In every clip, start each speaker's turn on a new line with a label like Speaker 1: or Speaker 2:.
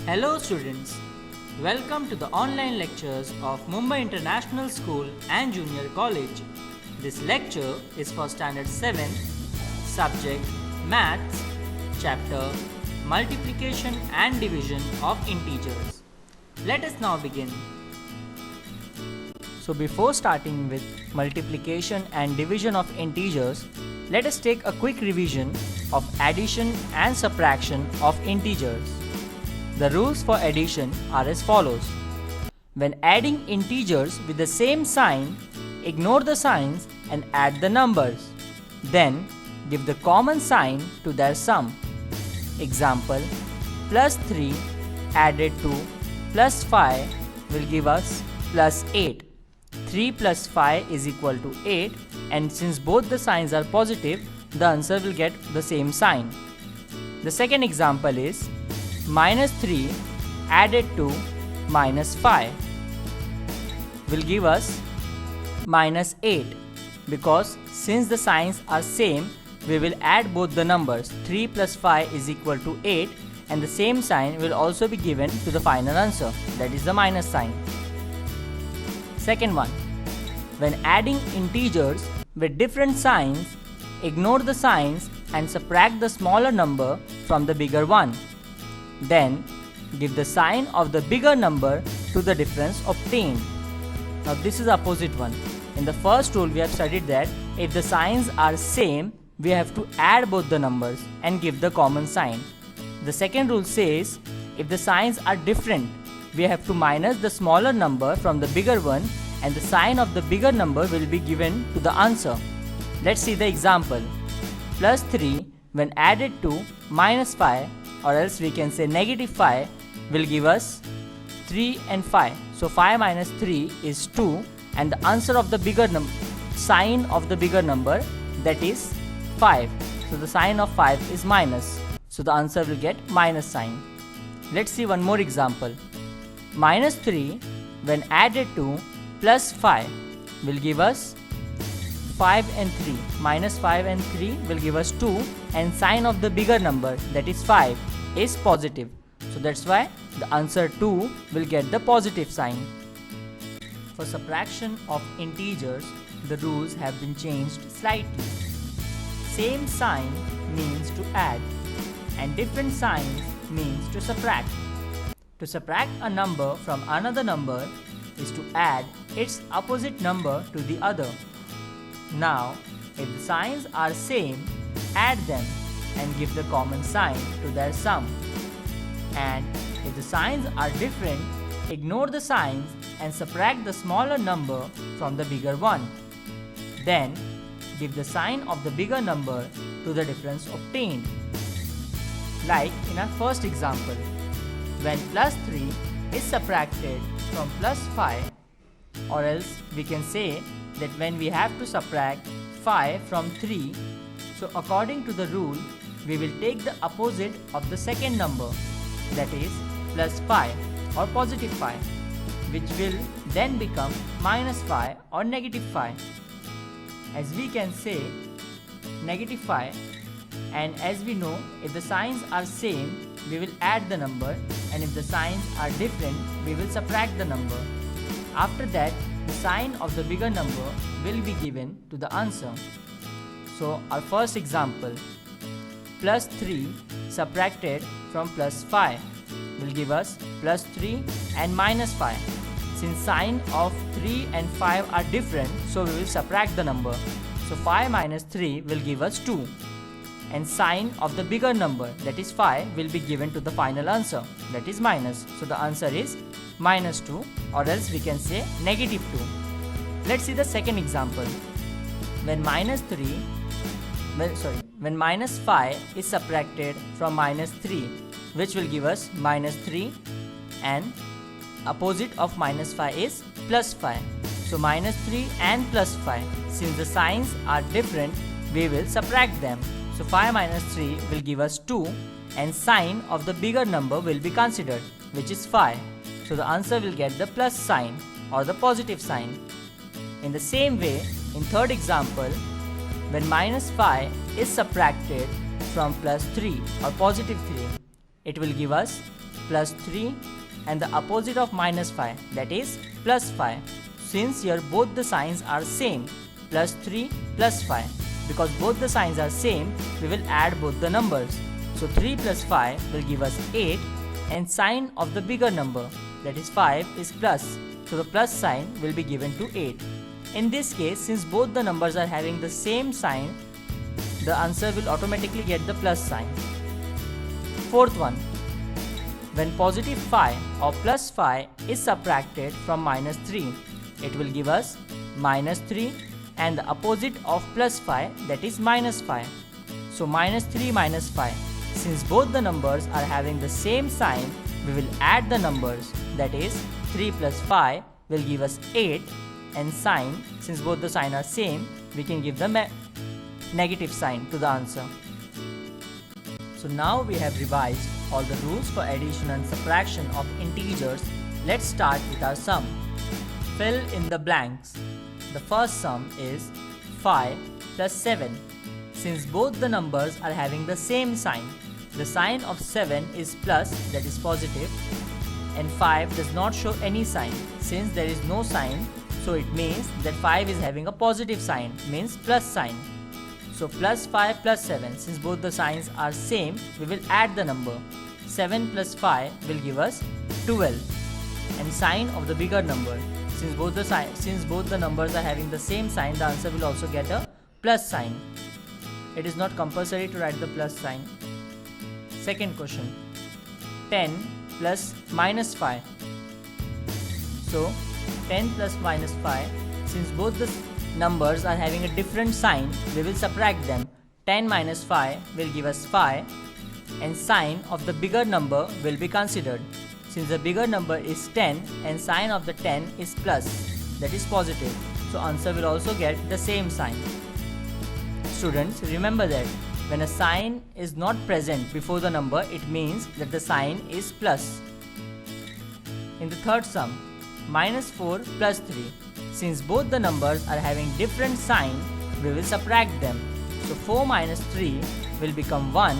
Speaker 1: Hello students, welcome to the online lectures of Mumbai International School and Junior College. This lecture is for Standard 7, subject Maths, chapter Multiplication and Division of Integers. Let us now begin. So before starting with multiplication and division of integers, let us take a quick revision of addition and subtraction of integers. The rules for addition are as follows. When adding integers with the same sign, ignore the signs and add the numbers. Then give the common sign to their sum. Example, plus 3 added to plus 5 will give us plus 8. 3 plus 5 is equal to 8, and since both the signs are positive, the answer will get the same sign. The second example is minus 3 added to minus 5 will give us minus 8, because since the signs are same, we will add both the numbers. 3 plus 5 is equal to 8, and the same sign will also be given to the final answer, that is the minus sign. Second one, when adding integers with different signs, ignore the signs and subtract the smaller number from the bigger one. Then give the sign of the bigger number to the difference obtained. Now this is opposite one. In the first rule we have studied that if the signs are same, we have to add both the numbers and give the common sign. The second rule says if the signs are different, we have to minus the smaller number from the bigger one, and the sign of the bigger number will be given to the answer. Let's see the example. Plus 3 when added to minus 5, or else we can say negative 5, will give us 3 and 5. So 5 minus 3 is 2, and the answer of the bigger number, sign of the bigger number, that is 5. So the sign of 5 is minus. So the answer will get minus sign. Let's see one more example. Minus 3 when added to plus 5 will give us 5 and 3. Minus 5 and 3 will give us 2, and sign of the bigger number, that is 5, is positive. So that's why the answer 2 will get the positive sign. For subtraction of integers, the rules have been changed slightly. Same sign means to add, and different signs means to subtract. To subtract a number from another number is to add its opposite number to the other. Now, if the signs are same, add them and give the common sign to their sum. And if the signs are different, ignore the signs and subtract the smaller number from the bigger one. Then, give the sign of the bigger number to the difference obtained. Like in our first example, when plus 3 is subtracted from plus 5, or else we can say that when we have to subtract 5 from 3, so according to the rule, we will take the opposite of the second number, that is plus 5 or positive 5, which will then become minus 5 or negative 5. As we can say negative 5, and as we know, if the signs are same, we will add the number, and if the signs are different, we will subtract the number. After that, the sign of the bigger number will be given to the answer. So our first example, plus 3 subtracted from plus 5 will give us plus 3 and minus 5. Since sign of 3 and 5 are different, so we will subtract the number. So 5 minus 3 will give us 2. And sign of the bigger number, that is 5, will be given to the final answer, that is minus. So the answer is minus 2, or else we can say negative 2. Let's see the second example. When minus 5 is subtracted from minus 3, which will give us minus 3, and opposite of minus 5 is plus 5. So minus 3 and plus 5, since the signs are different, we will subtract them. So 5 minus 3 will give us 2, and sign of the bigger number will be considered, which is 5. So the answer will get the plus sign or the positive sign. In the same way, in third example, when minus 5 is subtracted from plus 3 or positive 3, it will give us plus 3 and the opposite of minus 5, that is plus 5. Since here both the signs are same, plus 3 plus 5. Because both the signs are same, we will add both the numbers. So 3 plus 5 will give us 8 and sign of the bigger number, that is 5, is plus. So the plus sign will be given to 8. In this case, since both the numbers are having the same sign, the answer will automatically get the plus sign. Fourth one. When positive 5 or plus 5 is subtracted from minus 3, it will give us minus 3 and the opposite of plus 5, that is minus 5. So minus 3 minus 5. Since both the numbers are having the same sign, we will add the numbers, that is 3 plus 5 will give us 8 and sign, since both the sign are same, we can give the negative sign to the answer. So now we have revised all the rules for addition and subtraction of integers. Let's start with our sum. Fill in the blanks. The first sum is 5 plus 7. Since both the numbers are having the same sign, the sign of 7 is plus, that is positive, and 5 does not show any sign. Since there is no sign, so it means that 5 is having a positive sign, means plus sign. So plus 5 plus 7, since both the signs are same, we will add the number. 7 plus 5 will give us 12 and sign of the bigger number. Since both the numbers are having the same sign, the answer will also get a plus sign. It is not compulsory to write the plus sign. Second question. 10 plus minus 5. So 10 plus minus 5, since both the numbers are having a different sign, we will subtract them. 10 minus 5 will give us 5 and sign of the bigger number will be considered. Since the bigger number is 10 and sign of the 10 is plus, that is positive, so answer will also get the same sign. Students, remember that when a sign is not present before the number, it means that the sign is plus. In the third sum, minus 4 plus 3. Since both the numbers are having different sign, we will subtract them. So 4 minus 3 will become 1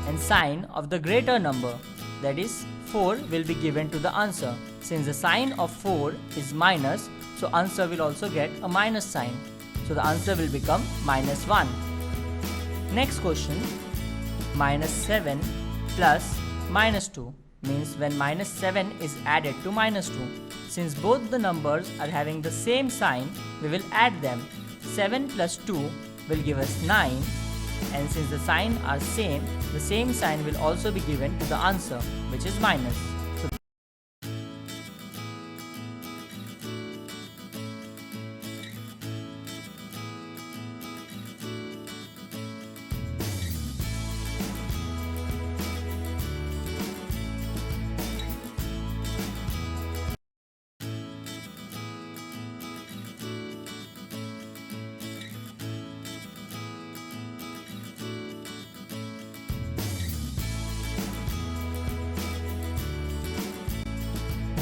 Speaker 1: and sign of the greater number, that is 4, will be given to the answer. Since the sign of 4 is minus, so answer will also get a minus sign. So the answer will become minus 1. Next question. Minus 7 plus minus 2 means when minus 7 is added to minus 2. Since both the numbers are having the same sign, we will add them. 7 plus 2 will give us 9, and since the signs are same, the same sign will also be given to the answer, which is minus.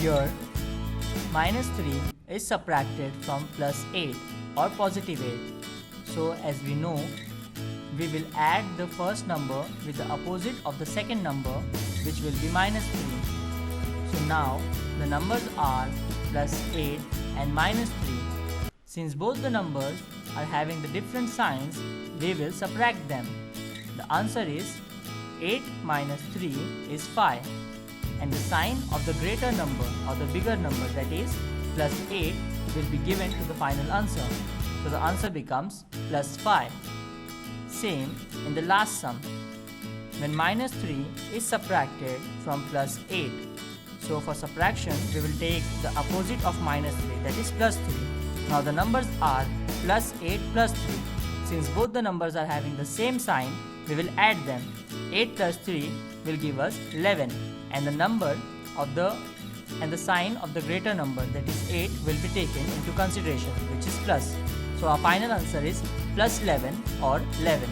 Speaker 1: So here, minus 3 is subtracted from plus 8 or positive 8. So as we know, we will add the first number with the opposite of the second number, which will be minus 3. So now the numbers are plus 8 and minus 3. Since both the numbers are having the different signs, we will subtract them. The answer is 8 minus 3 is 5. And the sign of the greater number or the bigger number, that is plus 8, will be given to the final answer. So the answer becomes plus 5. Same in the last sum. When minus 3 is subtracted from plus 8. So for subtraction, we will take the opposite of minus 3, that is plus 3. Now the numbers are plus 8 plus 3. Since both the numbers are having the same sign, we will add them. 8 plus 3 will give us 11. And the sign of the greater number, that is 8, will be taken into consideration, which is plus. So our final answer is plus 11 or 11.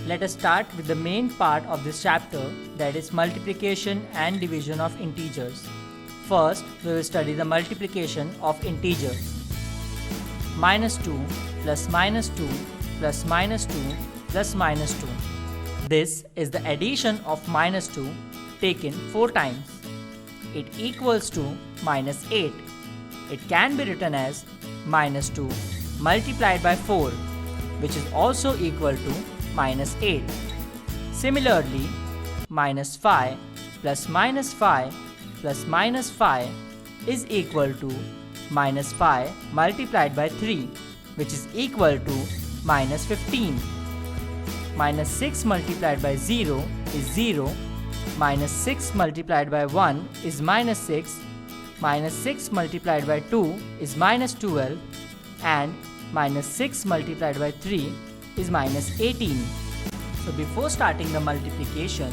Speaker 1: Let us start with the main part of this chapter, that is multiplication and division of integers. First, we will study the multiplication of integers. Minus 2 plus minus 2 plus minus 2 plus minus 2. This is the addition of minus 2 taken 4 times. It equals to minus 8. It can be written as minus 2 multiplied by 4, which is also equal to minus 8. Similarly, minus 5 plus minus 5 plus minus 5 is equal to minus 5 multiplied by 3, which is equal to minus 15. Minus 6 multiplied by 0 is 0. Minus 6 multiplied by 1 is minus 6. Minus 6 multiplied by 2 is minus 12. And minus 6 multiplied by 3 is minus 18. So before starting the multiplication,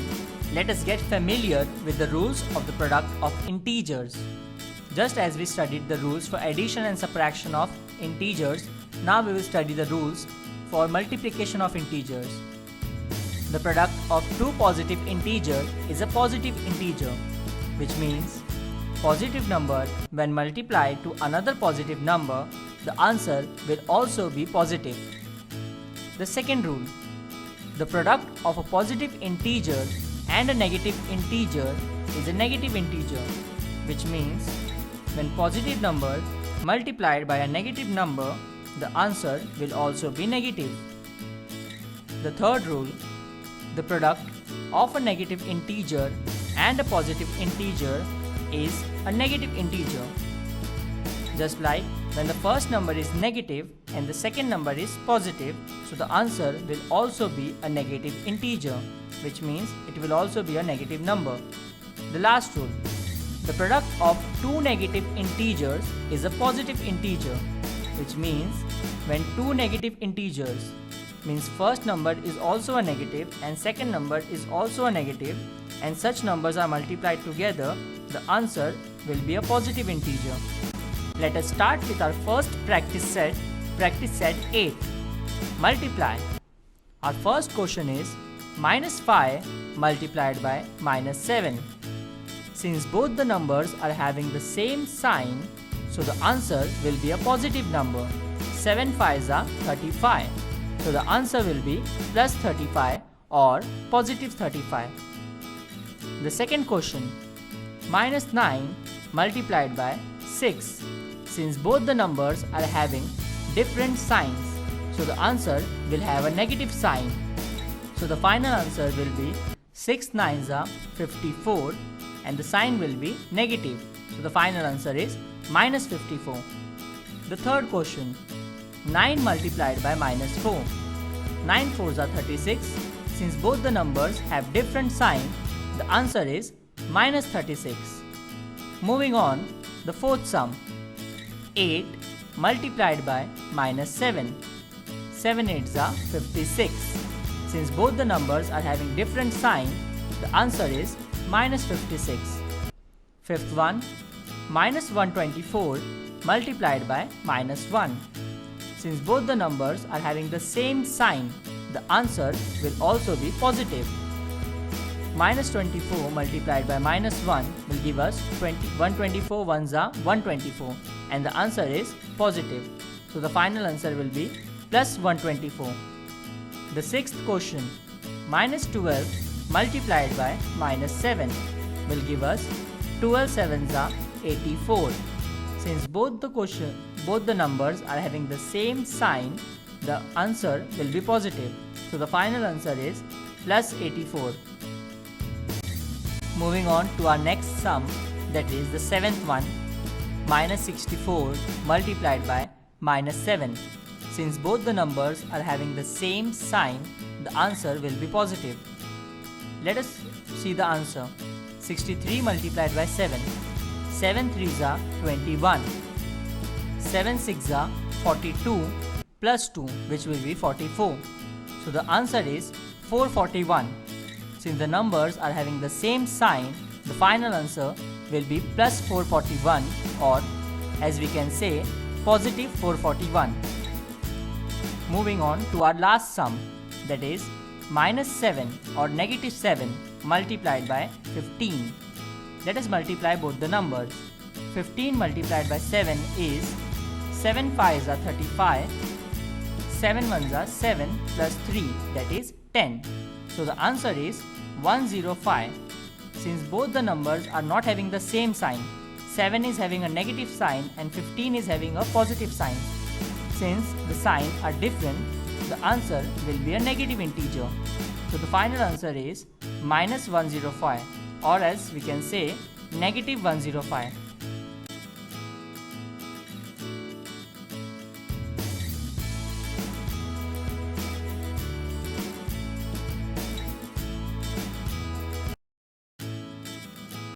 Speaker 1: let us get familiar with the rules of the product of integers. Just as we studied the rules for addition and subtraction of integers, now we will study the rules for multiplication of integers. The product of two positive integers is a positive integer, which means positive number when multiplied to another positive number, the answer will also be positive. The second rule, the product of a positive integer and a negative integer is a negative integer, which means when positive number multiplied by a negative number, the answer will also be negative. The third rule, the product of a negative integer and a positive integer is a negative integer. Just like when the first number is negative and the second number is positive, so the answer will also be a negative integer, which means it will also be a negative number. The last rule, the product of two negative integers is a positive integer, which means when two negative integers means first number is also a negative and second number is also a negative, and such numbers are multiplied together, the answer will be a positive integer. Let us start with our first practice set 8. Multiply. Our first question is minus 5 multiplied by minus 7. Since both the numbers are having the same sign, so the answer will be a positive number. 7 5s are 35. So the answer will be plus 35 or positive 35. The second question, minus 9 multiplied by 6. Since both the numbers are having different signs, so the answer will have a negative sign. So the final answer will be 6 9s are 54 and the sign will be negative. So the final answer is minus 54. The third question, 9 multiplied by minus 4. 9 4s are 36. Since both the numbers have different sign, the answer is minus 36. Moving on, the fourth sum, 8 multiplied by minus 7. 7 8s are 56. Since both the numbers are having different sign, the answer is minus 56. Fifth one, minus 124 multiplied by minus 1. Since both the numbers are having the same sign, the answer will also be positive. Minus 24 multiplied by minus 1 will give us 124 ones are 124 and the answer is positive. So the final answer will be plus 124. The sixth question, minus 12 multiplied by minus 7 will give us 12 sevens are 84. Since both the numbers are having the same sign, the answer will be positive. So the final answer is plus 84. Moving on to our next sum, that is the seventh one, minus 64 multiplied by minus 7. Since both the numbers are having the same sign, the answer will be positive. Let us see the answer. 63 multiplied by 7. 7 3s are 21. 7 6s are 42 plus 2, which will be 44. So the answer is 441. Since the numbers are having the same sign, the final answer will be plus 441, or as we can say, positive 441. Moving on to our last sum, that is minus 7 or negative 7 multiplied by 15. Let us multiply both the numbers. 15 multiplied by 7 is 7 5s are 35, 7 1s are 7 plus 3, that is 10. So the answer is 105. since both the numbers are not having the same sign. 7 is having a negative sign and 15 is having a positive sign. Since the signs are different, the answer will be a negative integer. So the final answer is minus 105, or else we can say negative 105.